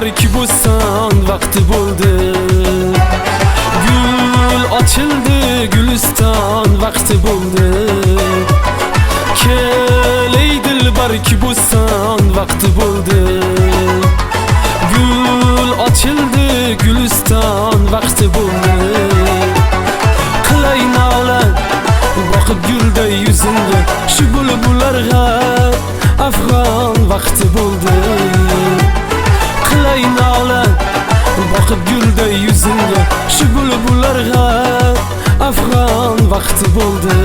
balki buston vaqti bo'ldi. Gul ochildi, guliston vaqti bo'ldi. Kel ey dilbarki buston vaqti bo'ldi. Gul ochildi, guliston vaqti bo'ldi. Qilay nola boqib gulday yuzingga, shu bulbullarga afg'on vaqti bo'ldi. Qilay nola boqib gulday yuzingga, shu bulbullarga afg'on vaqti bo'ldi.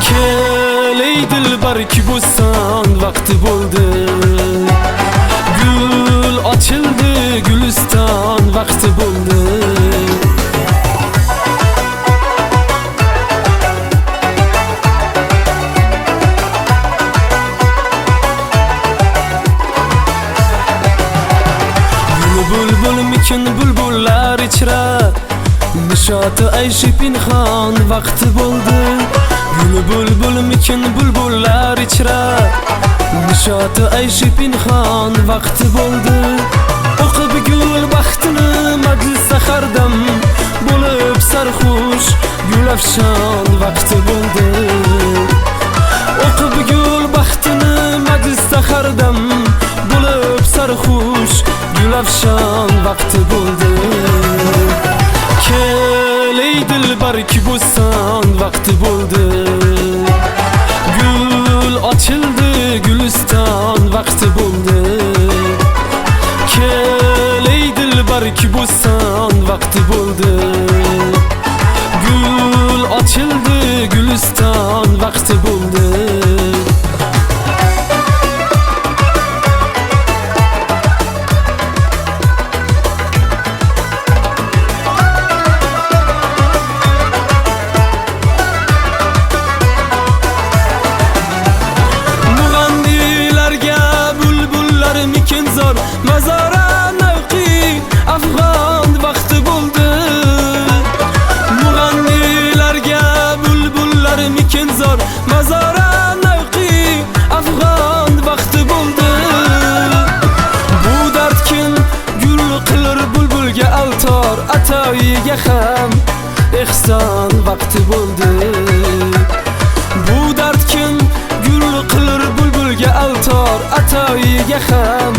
Kel ey dilbarki buston vaqti bo'ldi. Gul ochildi, guliston vaqti bo'ldi. Bulbulmikin bulbullar ichra, nishoti ayshi pinhon vaqti bo'ldi. Gul bulbulmikin bulbullar ichra, nishoti ayshi pinhon vaqti bo'ldi. O'qib gul baxtini majlis sahardam, bo'lib sarxush gulafshon vaqti bo'ldi. O'qib gul baxtini majlis sahardam, bo'lib sarxush gulafshon vaqti bo'ldi. Kel ey dilbarki buston vaqti bo'ldi. Gul ochildi, guliston vaqti bo'ldi. Kel ey dilbarki buston vaqti bo'ldi. Gul ochildi, guliston vaqti bo'ldi. Mazara navqi afg'on vaqti bo'ldi. Mug'annilarga bulbullar mikin zor, mazara navqi afg'on vaqti bo'ldi. Bu dardkin gul qilar bulbulga altor, atoyiga ham ehson vaqti bo'ldi. Bu dardkin gul qilar bulbulga altor, atoyiga ham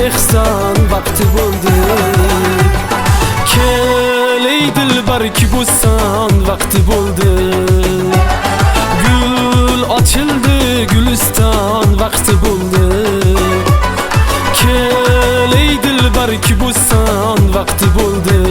ehson vaqti bo'ldi. Kel ey dilbarki buston vaqti bo'ldi. Gul ochildi, guliston vaqti bo'ldi. Kel ey dilbarki buston vaqti bo'ldi.